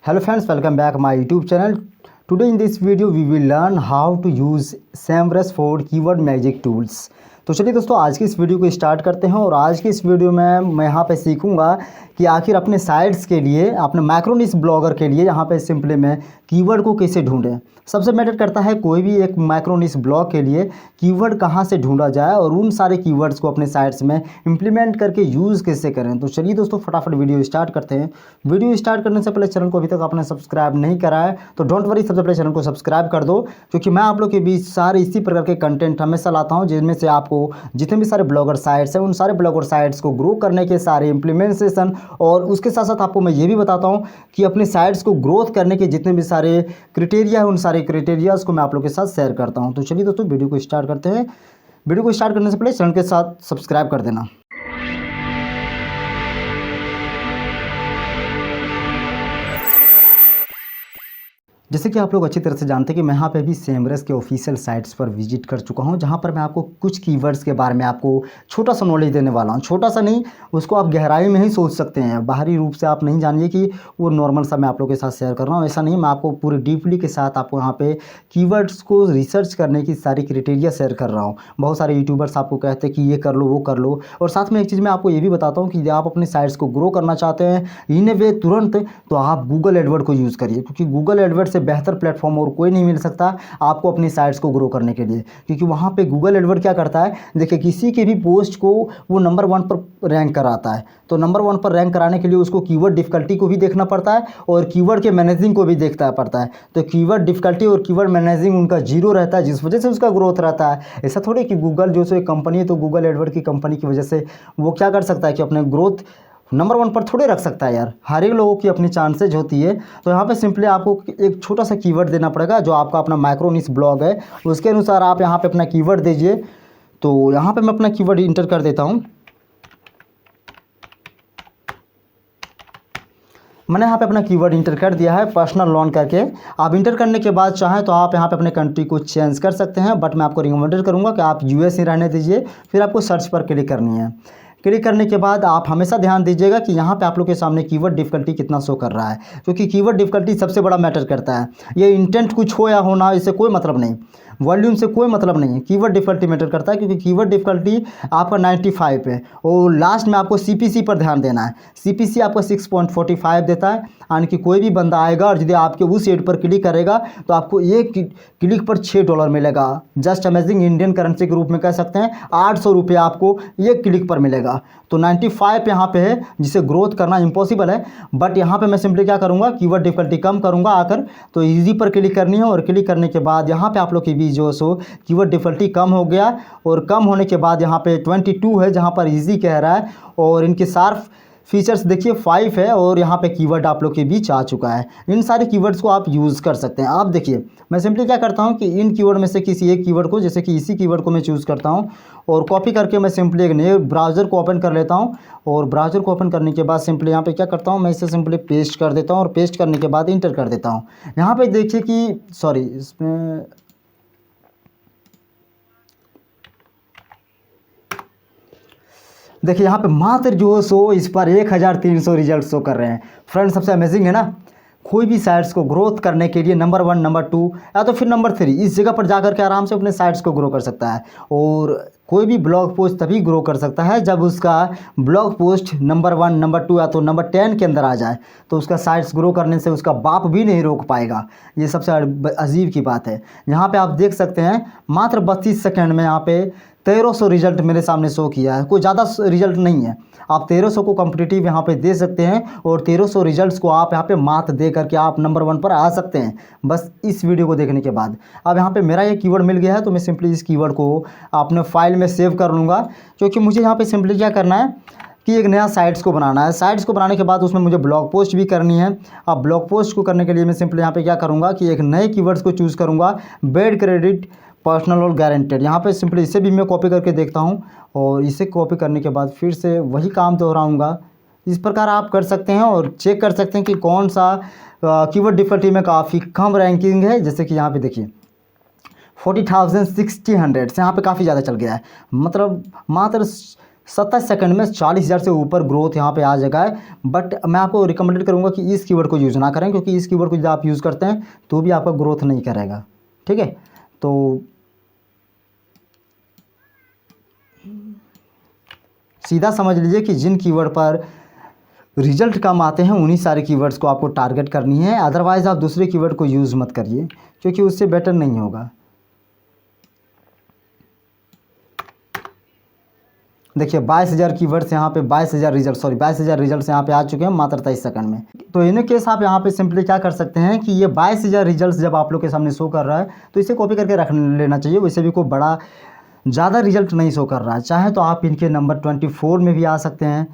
Hello friends, welcome back my YouTube channel. Today in this video we will learn how to use SEMrush for keyword magic tools. तो चलिए दोस्तों आज की इस video को start करते हैं और आज की इस वीडियो में मैं यहाँ पे सीखूंगा कि आखिर अपने साइट्स के लिए अपने माइक्रो निश ब्लॉगर के लिए यहाँ पे सिंपली में कीवर्ड को कैसे ढूंढें। सबसे मैटर करता है कोई भी एक माइक्रो निश ब्लॉग के लिए कीवर्ड कहाँ से ढूंढा जाए और उन सारे कीवर्ड्स को अपने साइट्स में इम्प्लीमेंट करके यूज़ कैसे करें। तो चलिए दोस्तों फटाफट वीडियो स्टार्ट करते हैं। वीडियो स्टार्ट करने से पहले चैनल को अभी तक आपने सब्सक्राइब नहीं करा है तो डोंट वरी, सबसे पहले चैनल को सब्सक्राइब कर दो, क्योंकि मैं आप लोग के बीच सारे इसी प्रकार के कंटेंट हमेशा लाता हूँ जिनमें से आपको जितने भी सारे ब्लॉगर साइट्स हैं उन सारे ब्लॉगर साइट्स को ग्रो करने के सारे इम्प्लीमेंटेशन, और उसके साथ साथ आपको मैं ये भी बताता हूँ कि अपने साइट्स को ग्रोथ करने के जितने भी सारे क्राइटेरिया है उन सारे क्राइटेरियाज को मैं आप लोग के साथ शेयर करता हूँ। तो चलिए दोस्तों वीडियो को स्टार्ट करते हैं। वीडियो को स्टार्ट करने से पहले चैनल के साथ सब्सक्राइब कर देना। जैसे कि आप लोग अच्छी तरह से जानते हैं कि मैं यहाँ पे भी SEMrush के ऑफिशियल साइट्स पर विजिट कर चुका हूँ, जहाँ पर मैं आपको कुछ कीवर्ड्स के बारे में आपको छोटा सा नॉलेज देने वाला हूँ। छोटा सा नहीं, उसको आप गहराई में ही सोच सकते हैं। बाहरी रूप से आप नहीं जानिए कि वो नॉर्मल सा मैं आप लोगों के साथ शेयर कर रहा हूँ, ऐसा नहीं। मैं आपको पूरे डीपली के साथ आपको यहाँ पे कीवर्ड्स को रिसर्च करने की सारी क्राइटेरिया शेयर कर रहा हूँ। बहुत सारे यूट्यूबर्स आपको कहते हैं कि ये कर लो वो कर लो, और साथ में एक चीज़ मैं आपको ये भी बताता हूँ कि आप अपने साइट्स को ग्रो करना चाहते हैं इन ए वे तुरंत, तो आप गूगल एडवर्ड को यूज़ करिए, क्योंकि गूगल एडवर्ड से बेहतर प्लेटफॉर्म और कोई नहीं मिल सकता आपको अपनी साइट्स को ग्रो करने के लिए। क्योंकि वहाँ पे गूगल एडवर्ड क्या करता है, देखिए किसी के भी पोस्ट को वो नंबर 1 पर रैंक कराता है, तो नंबर 1 पर रैंक कराने के लिए उसको कीवर्ड डिफ़िकल्टी को भी देखना पड़ता है और कीवर्ड के मैनेजिंग को भी देखना पड़ता है। तो कीवर्ड डिफ़िकल्टी और कीवर्ड मैनेजिंग उनका जीरो रहता है, जिस वजह से उसका ग्रोथ रहता है। ऐसा थोड़ी कि गूगल जो सो एक कंपनी है तो गूगल एडवर्ड की कंपनी की वजह से वो क्या कर सकता है कि अपने ग्रोथ नंबर 1 पर थोड़े रख सकता है यार। हर एक लोगों की अपनी चांसेज होती है। तो यहाँ पे सिंपली आपको एक छोटा सा कीवर्ड देना पड़ेगा जो आपका अपना माइक्रो निश ब्लॉग है, उसके अनुसार आप यहाँ पे अपना कीवर्ड दीजिए। तो यहाँ पे मैं अपना कीवर्ड इंटर कर देता हूँ। मैंने यहाँ पे अपना कीवर्ड इंटर कर दिया है, पर्सनल लोन करके। आप इंटर करने के बाद चाहें तो आप यहाँ पे अपने कंट्री को चेंज कर सकते हैं, बट मैं आपको रिकमेंडेड करूँगा कि आप यूएस ही रहने दीजिए। फिर आपको सर्च पर क्लिक करनी है। क्लिक करने के बाद आप हमेशा ध्यान दीजिएगा कि यहाँ पे आप लोग के सामने कीवर्ड डिफ़िकल्टी कितना शो कर रहा है, क्योंकि कीवर्ड डिफ़िकल्टी सबसे बड़ा मैटर करता है। ये इंटेंट कुछ हो या होना इससे कोई मतलब नहीं, वॉल्यूम से कोई मतलब नहीं है, कीवर्ड डिफ़िकल्टी मैटर करता है। क्योंकि कीवर्ड डिफ़िकल्टी आपका 95 है और लास्ट में आपको सीपीसी पर ध्यान देना है। सीपीसी आपका 6.45 देता है, यानी कि कोई भी बंदा आएगा और यदि आपके उस एड पर क्लिक करेगा तो आपको एक क्लिक पर $6 मिलेगा। जस्ट अमेजिंग, इंडियन करेंसी के रूप में कह सकते हैं 800 रुपये आपको एक क्लिक पर मिलेगा। तो 95 यहाँ पे है, जिसे ग्रोथ करना इम्पॉसिबल है। बट यहाँ पे मैं सिंपली क्या करूँगा, कीवर्ड डिफ़िकल्टी कम करूँगा आकर, तो इजी पर क्लिक करनी है। और क्लिक करने के बाद यहाँ पे आप लोग के बीच जो सो कीवर्ड डिफ़िकल्टी कम हो गया, और कम होने के बाद यहाँ पे 22 है जहाँ पर इजी कह रहा है, और इनके शार्प फीचर्स देखिए 5 है, और यहाँ पे कीवर्ड आप लोग के बीच आ चुका है। इन सारे कीवर्ड्स को आप यूज़ कर सकते हैं। आप देखिए मैं सिंपली क्या करता हूँ कि इन कीवर्ड में से किसी एक कीवर्ड को, जैसे कि इसी कीवर्ड को मैं चूज़ करता हूँ और कॉपी करके मैं सिंपली एक नए ब्राउज़र को ओपन कर लेता हूँ। और ब्राउज़र को ओपन करने के बाद सिंपली यहाँ पे क्या करता हूँ, मैं इसे सिंपली पेस्ट कर देता हूँ और पेस्ट करने के बाद इंटर कर देता हूँ। यहाँ पे देखिए कि सॉरी, इसमें देखिए यहाँ पे मात्र जो सो इस पर 1300 रिजल्ट शो कर रहे हैं। फ्रेंड सबसे अमेजिंग है ना। कोई भी साइट्स को ग्रोथ करने के लिए नंबर 1, नंबर 2 या तो फिर नंबर 3 इस जगह पर जाकर के आराम से अपने साइट्स को ग्रो कर सकता है। और कोई भी ब्लॉग पोस्ट तभी ग्रो कर सकता है जब उसका ब्लॉग पोस्ट नंबर 1, नंबर 2 या तो नंबर 10 के अंदर आ जाए, तो उसका साइट्स ग्रो करने से उसका बाप भी नहीं रोक पाएगा। ये सबसे अजीब की बात है। यहाँ पे आप देख सकते हैं मात्र 32 सेकेंड में यहाँ पे 1300 रिजल्ट मेरे सामने शो किया है। कोई ज़्यादा रिजल्ट नहीं है। आप 1300 को कॉम्पिटिटिव यहाँ पे दे सकते हैं, और 1300 रिजल्ट्स को आप यहाँ पे मात दे करके आप नंबर 1 पर आ सकते हैं, बस इस वीडियो को देखने के बाद। अब यहाँ पे मेरा ये कीवर्ड मिल गया है, तो मैं सिंपली इस कीवर्ड को अपने फाइल में सेव कर लूँगा, क्योंकि मुझे यहाँ पे सिंपली क्या करना है कि एक नया साइट्स को बनाना है। साइट्स को बनाने के बाद उसमें मुझे ब्लॉग पोस्ट भी करनी है। अब ब्लॉग पोस्ट को करने के लिए मैं सिंपली यहाँ पे क्या करूँगा कि एक नए कीवर्ड्स को चूज़ करूँगा, बेड क्रेडिट पर्सनल और गारंटेड। यहाँ पे सिंपली इसे भी मैं कॉपी करके देखता हूँ, और इसे कॉपी करने के बाद फिर से वही काम दोहराऊँगा। इस प्रकार आप कर सकते हैं और चेक कर सकते हैं कि कौन सा कीवर्ड डिफ़िकल्टी में काफ़ी कम रैंकिंग है। जैसे कि यहाँ पे देखिए 40,000 60 100 से यहाँ पे काफ़ी ज़्यादा चल गया है, मतलब मात्र 27 सेकंड में 40,000 से ऊपर ग्रोथ यहाँ पे आ जाएगा। बट मैं आपको रिकमेंडेड करूँगा कि इस कीवर्ड को यूज़ ना करें, क्योंकि इस कीवर्ड को जब आप यूज़ करते हैं तो भी आपका ग्रोथ नहीं करेगा। ठीक है, तो सीधा समझ लीजिए कि जिन कीवर्ड पर रिजल्ट कम आते हैं उन्हीं सारे कीवर्ड्स को आपको टारगेट करनी है। अदरवाइज़ आप दूसरे कीवर्ड को यूज़ मत करिए, क्योंकि उससे बेटर नहीं होगा। देखिए 22,000 कीवर्ड्स यहाँ पे 22,000 रिजल्ट्स यहाँ पे आ चुके हैं मात्र 23 सेकंड में। तो इन केस आप यहाँ पे सिंपली क्या कर सकते हैं कि ये 22,000 रिजल्ट्स जब आप लोग के सामने शो कर रहा है तो इसे कॉपी करके रख लेना चाहिए। वैसे भी कोई बड़ा ज़्यादा रिजल्ट नहीं शो कर रहा है। चाहे तो आप इनके नंबर 24 में भी आ सकते हैं,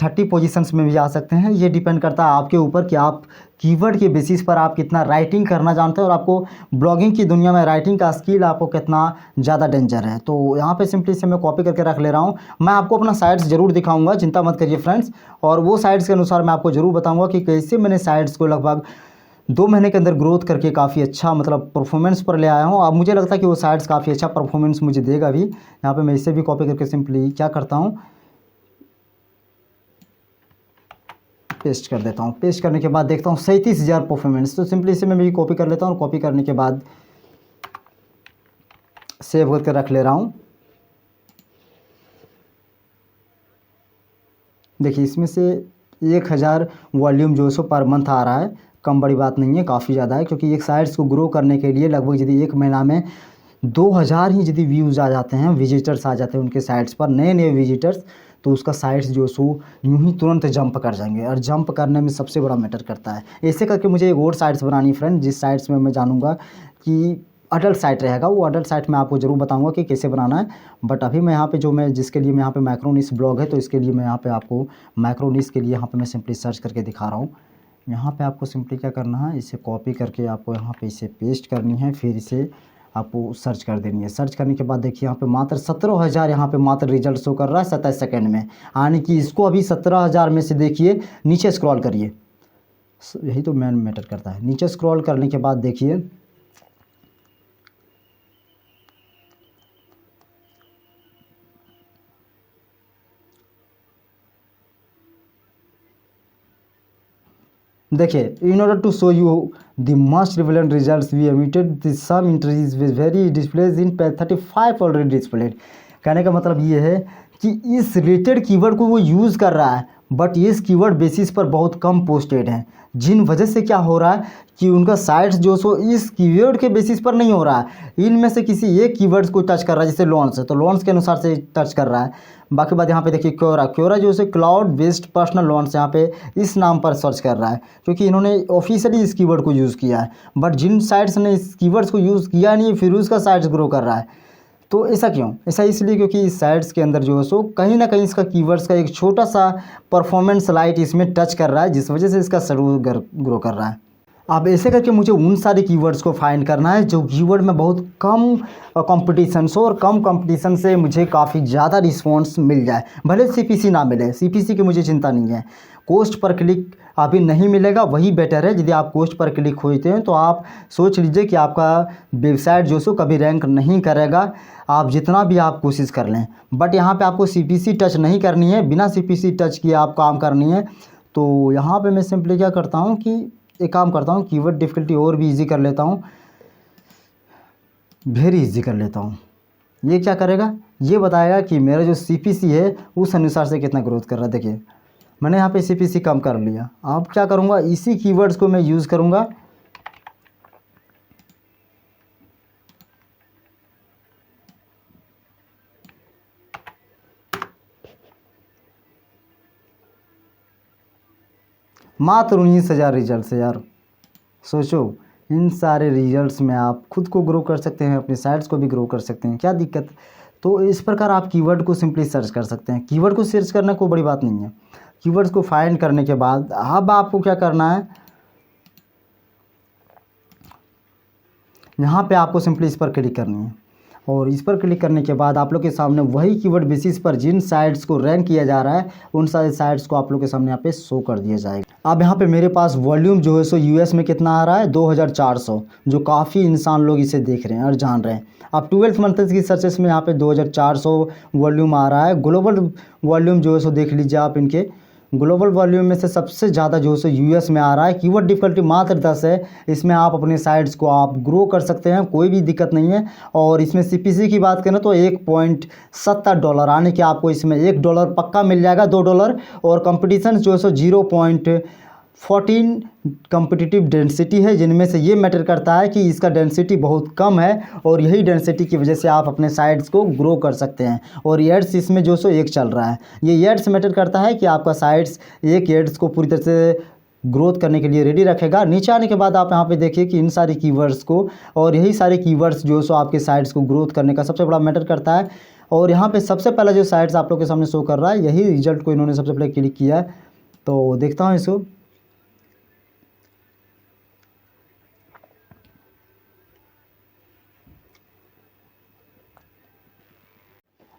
30 पोजीशंस में भी आ सकते हैं। ये डिपेंड करता है आपके ऊपर कि आप कीवर्ड के बेसिस पर आप कितना राइटिंग करना जानते हैं और आपको ब्लॉगिंग की दुनिया में राइटिंग का स्किल आपको कितना ज़्यादा डेंजर है। तो यहाँ पे सिंपली से मैं कॉपी करके रख ले रहा हूँ। मैं आपको अपना साइट्स ज़रूर दिखाऊंगा, चिंता मत करिए फ्रेंड्स। और वो साइट्स के अनुसार मैं आपको ज़रूर बताऊँगा कि कैसे मैंने साइट्स को लगभग 2 महीने के अंदर ग्रोथ करके काफ़ी अच्छा मतलब परफॉर्मेंस पर ले आया हूँ। अब मुझे लगता है कि वो साइट्स काफ़ी अच्छा परफॉर्मेंस मुझे देगा भी। यहाँ पे मैं इसे भी कॉपी करके सिंपली क्या करता हूँ, पेस्ट कर देता हूँ। पेस्ट करने के बाद देखता हूँ 37,000 परफॉर्मेंस। तो सिंपली इसे मैं भी कॉपी कर लेता हूँ और कॉपी करने के बाद सेव करके रख ले रहा हूँ। देखिए इसमें से 1,000 वॉल्यूम जो सो पर मंथ आ रहा है, कम बड़ी बात नहीं है, काफ़ी ज़्यादा है। क्योंकि एक साइट्स को ग्रो करने के लिए लगभग यदि 1 महीना में 2,000 ही यदि व्यूज़ आ जाते हैं, विजिटर्स आ जाते हैं उनके साइट्स पर, नए विजिटर्स, तो उसका साइट्स जो सो यूँ ही तुरंत जंप कर जाएंगे। और जंप करने में सबसे बड़ा मैटर करता है। ऐसे करके मुझे एक और साइट्स बनानी फ्रेंड, जिस साइट्स में मैं जानूँगा कि अडल्ट साइट रहेगा। वो अडल्ट साइट मैं आपको ज़रूर बताऊंगा कि कैसे बनाना है। बट अभी मैं यहाँ पे जो मैं जिसके लिए मैं यहाँ पे मैक्रोनिस ब्लॉग है, तो इसके लिए मैं यहाँ पे आपको मैक्रोनिस के लिए यहाँ पे मैं सिंपली सर्च करके दिखा रहा हूँ। यहाँ पे आपको सिंपली क्या करना है, इसे कॉपी करके आपको यहाँ पे इसे पेस्ट करनी है, फिर इसे आपको सर्च कर देनी है। सर्च करने के बाद देखिए यहाँ पे मात्र 17,000 यहाँ पे मात्र रिजल्ट शो कर रहा है 27 सेकंड में। यानी कि इसको अभी 17,000 में से देखिए नीचे स्क्रॉल करिए, यही तो मेन मैटर करता है। नीचे स्क्रॉल करने के बाद देखिए देखिए, in order to show you the most relevant results we omitted the some entries with very displays in 35 already displayed. कहने का मतलब ये है कि इस रिलेटेड कीवर्ड को वो यूज़ कर रहा है, बट ये इस कीवर्ड बेसिस पर बहुत कम पोस्टेड हैं, जिन वजह से क्या हो रहा है कि उनका साइट्स जो सो इस कीवर्ड के बेसिस पर नहीं हो रहा है। इनमें से किसी एक कीवर्ड्स को टच कर रहा है, जैसे लॉन्च है तो लॉन्च के अनुसार से टच कर रहा है। बाकी बात यहाँ पे देखिए क्योरा जो है क्लाउड बेस्ड पर्सनल लॉन्च यहाँ पे इस नाम पर सर्च कर रहा है, क्योंकि इन्होंने ऑफिशियली इस कीवर्ड को यूज़ किया है। बट जिन साइट्स ने इस कीवर्ड्स को यूज़ किया नहीं, फिर उसका साइट्स ग्रो कर रहा है। तो ऐसा क्यों? ऐसा इसलिए क्योंकि इस साइट्स के अंदर जो है सो कहीं ना कहीं इसका कीवर्ड्स का एक छोटा सा परफॉर्मेंस लाइट इसमें टच कर रहा है, जिस वजह से इसका सर्वर ग्रो कर रहा है। अब ऐसे करके मुझे उन सारे कीवर्ड्स को फाइंड करना है जो कीवर्ड में बहुत कम कंपटीशन हो, और कम कंपटीशन से मुझे काफ़ी ज़्यादा रिस्पॉन्स मिल जाए। भले सीपीसी ना मिले, सीपीसी की मुझे चिंता नहीं है, कॉस्ट पर क्लिक अभी नहीं मिलेगा, वही बेटर है। यदि आप कॉस्ट पर क्लिक होते हैं तो आप सोच लीजिए कि आपका वेबसाइट जो सो कभी रैंक नहीं करेगा, आप जितना भी आप कोशिश कर लें। बट यहाँ पे आपको सीपीसी टच नहीं करनी है, बिना सीपीसी टच किए आप काम करनी है। तो यहाँ पे मैं सिंपली क्या करता हूँ कि एक काम करता हूँ, कीवर्ड डिफ़िकल्टी और भी इजी कर लेता हूँ, वेरी इजी कर लेता हूँ। ये क्या करेगा, ये बताएगा कि मेरा जो सीपीसी है उस अनुसार से कितना ग्रोथ कर रहा है। देखिए मैंने यहाँ पे सीपीसी कम कर लिया। अब क्या करूँगा, इसी कीवर्ड्स को मैं यूज़ करूँगा। मात्र 19,000 रिजल्ट्स है यार। सोचो, इन सारे रिजल्ट्स में आप खुद को ग्रो कर सकते हैं, अपनी साइट्स को भी ग्रो कर सकते हैं, क्या दिक्कत। तो इस प्रकार आप कीवर्ड को सिंपली सर्च कर सकते हैं। कीवर्ड को सर्च करना कोई बड़ी बात नहीं है। कीवर्ड्स को फाइंड करने के बाद अब आपको क्या करना है, यहाँ पे आपको सिंपली इस पर क्लिक करनी है। और इस पर क्लिक करने के बाद आप लोग के सामने वही कीवर्ड बेसिस पर जिन साइट्स को रैंक किया जा रहा है उन सारे साइट्स को आप लोग के सामने यहाँ पे शो कर दिया जाएगा। अब यहाँ पे मेरे पास वॉल्यूम जो है सो यूएस में कितना आ रहा है 2400, जो काफ़ी इंसान लोग इसे देख रहे हैं और जान रहे हैं। अब 12th मंथ की सर्चेस में यहाँ पे 2400 वॉल्यूम आ रहा है। ग्लोबल वॉल्यूम जो है सो देख लीजिए आप, इनके ग्लोबल वॉल्यूम में से सबसे ज़्यादा जो है सो यूएस में आ रहा है। कीवर्ड डिफ़िकल्टी मात्र 10 है। इसमें आप अपने साइट्स को आप ग्रो कर सकते हैं, कोई भी दिक्कत नहीं है। और इसमें सीपीसी की बात करें तो $1.70 आने के आपको इसमें $1 पक्का मिल जाएगा, $2। और कंपटीशन जो है सो 0.14 कम्पिटिटिव डेंसिटी है, जिनमें से ये मैटर करता है कि इसका डेंसिटी बहुत कम है और यही डेंसिटी की वजह से आप अपने साइट्स को ग्रो कर सकते हैं। और एड्स इसमें जो सो 1 चल रहा है। ये एड्स मैटर करता है कि आपका साइट्स एक एड्स को पूरी तरह से ग्रोथ करने के लिए रेडी रखेगा। नीचे आने के बाद आप यहाँ पे देखिए कि इन सारे कीवर्ड्स को और यही सारे कीवर्ड्स जो सो आपके साइट्स को ग्रोथ करने का सबसे बड़ा मैटर करता है। और यहाँ पे सबसे पहला जो साइट्स आप लोग के सामने शो कर रहा है, यही रिजल्ट को इन्होंने सबसे पहले क्लिक किया है। तो देखता हूँ इसको।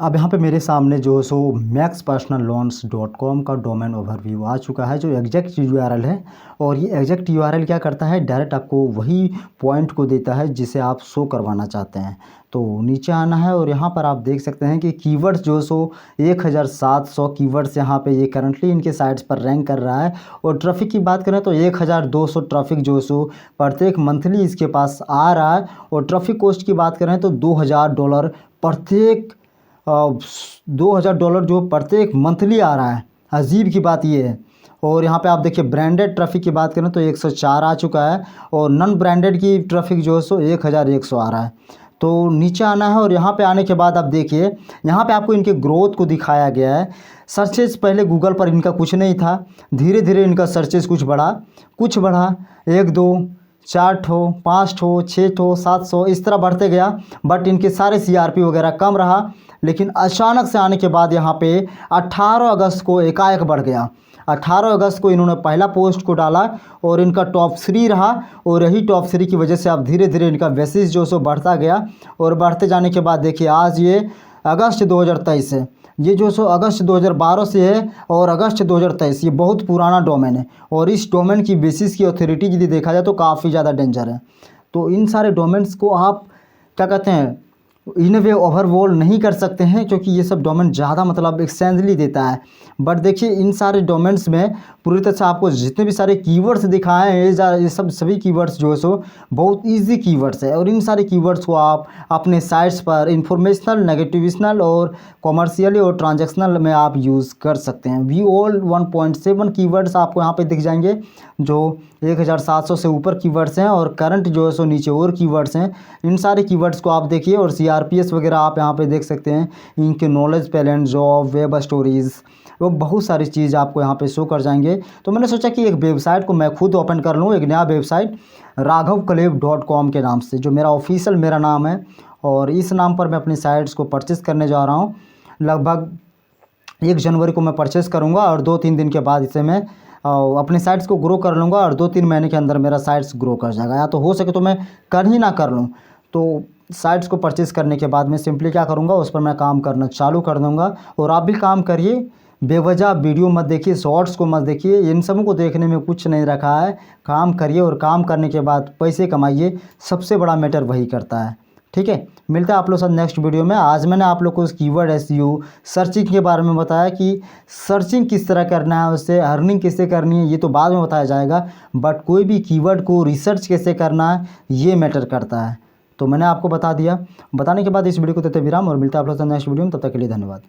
अब यहाँ पे मेरे सामने जो सो maxpersonalloans.com का डोमेन ओवरव्यू आ चुका है, जो एग्जैक्ट यूआरएल है। और ये एग्जैक्ट यूआरएल क्या करता है, डायरेक्ट आपको वही पॉइंट को देता है जिसे आप शो करवाना चाहते हैं। तो नीचे आना है और यहाँ पर आप देख सकते हैं कि कीवर्ड्स जो सो 1700 कीवर्ड्स यहाँ पे ये करंटली इनके साइट्स पर रैंक कर रहा है। और ट्रैफिक की बात करें तो 1200 ट्रैफिक जो सो प्रत्येक मंथली इसके पास आ रहा है। और ट्रैफिक कॉस्ट की बात करें तो $2000 प्रत्येक $2000 जो प्रत्येक मंथली आ रहा है। अजीब की बात ये है। और यहाँ पे आप देखिए ब्रांडेड ट्रैफिक की बात करें तो 104 आ चुका है। और नॉन ब्रांडेड की ट्रैफिक जो है सो 1100 आ रहा है। तो नीचे आना है और यहाँ पे आने के बाद आप देखिए, यहाँ पे आपको इनके ग्रोथ को दिखाया गया है। सर्चेज पहले गूगल पर इनका कुछ नहीं था, धीरे धीरे इनका सर्चेज कुछ बढ़ा 1, 2, 4 ठो, 5 ठो, 6 ठो, 700 इस तरह बढ़ते गया। बट इनके सारे सीआरपी वगैरह कम रहा। लेकिन अचानक से आने के बाद यहाँ पे 18 अगस्त को एकाएक बढ़ गया। 18 अगस्त को इन्होंने पहला पोस्ट को डाला और इनका टॉप 3 रहा। और यही टॉप 3 की वजह से अब धीरे धीरे इनका बेसिस जो सो बढ़ता गया। और बढ़ते जाने के बाद देखिए आज ये अगस्त 2023 है। ये जो सो अगस्त 2012 से है और अगस्त 2023 ये बहुत पुराना डोमेन है। और इस डोमेन की बेसिस की ऑथोरिटी यदि देखा जाए तो काफ़ी ज़्यादा डेंजर है। तो इन सारे डोमेन्स को आप क्या कहते हैं, इन वे ओवरवॉल नहीं कर सकते हैं, क्योंकि ये सब डोमेन ज़्यादा मतलब एक्सटेंसली देता है। बट देखिए इन सारे डोमेन्स में पूरी तरह से आपको जितने भी सारे कीवर्ड्स दिखाए हैं ये सब सभी कीवर्ड्स जो है सो बहुत इजी कीवर्ड्स है। और इन सारे कीवर्ड्स को आप अपने साइट्स पर इंफॉर्मेशनल, नेगेटिवेशनल और कॉमर्शियली और ट्रांजैक्शनल में आप यूज़ कर सकते हैं। वी ऑल 1.7 कीवर्ड्स आपको यहाँ पे दिख जाएंगे, जो 1700 से ऊपर कीवर्ड्स हैं। और करंट जो है सो नीचे और कीवर्ड्स हैं। इन सारे कीवर्ड्स को आप देखिए और सीआरपीएस वगैरह आप यहाँ पे देख सकते हैं। इनके नॉलेज पैलेंट, जॉब, वेब स्टोरीज़, वो बहुत सारी चीज़ आपको यहाँ पे शो कर जाएंगे। तो मैंने सोचा कि एक वेबसाइट को मैं खुद ओपन कर लूँ, एक नया वेबसाइट raghavkaleb.com के नाम से, जो मेरा ऑफिशियल मेरा नाम है। और इस नाम पर मैं अपनी साइट्स को परचेज़ करने जा रहा हूँ। लगभग 1 जनवरी को मैं परचेज़ करूँगा और 2-3 दिन के बाद इसे मैं अपने साइट्स को ग्रो कर लूँगा। और 2-3 महीने के अंदर मेरा साइट्स ग्रो कर जाएगा। या तो हो सके तो मैं कर ही ना कर लूँ। तो साइट्स को परचेज़ करने के बाद मैं सिंपली क्या करूँगा, उस पर मैं काम करना चालू कर दूँगा। और आप भी काम करिए, बेवजह वीडियो मत देखिए, शॉर्ट्स को मत देखिए, इन सबों को देखने में कुछ नहीं रखा है। काम करिए और काम करने के बाद पैसे कमाइए, सबसे बड़ा मैटर वही करता है। ठीक है, मिलता है आप लोग साथ नेक्स्ट वीडियो में। आज मैंने आप लोग को उस कीवर्ड एसईओ सर्चिंग के बारे में बताया कि सर्चिंग किस तरह करना है, उससे अर्निंग कैसे करनी है, ये तो बाद में बताया जाएगा। बट कोई भी कीवर्ड को रिसर्च कैसे करना है ये मैटर करता है। तो मैंने आपको बता दिया। बताने के बाद इस वीडियो को देते विराम और मिलता है आप लोग साथ नेक्स्ट वीडियो में। तब तक के लिए धन्यवाद।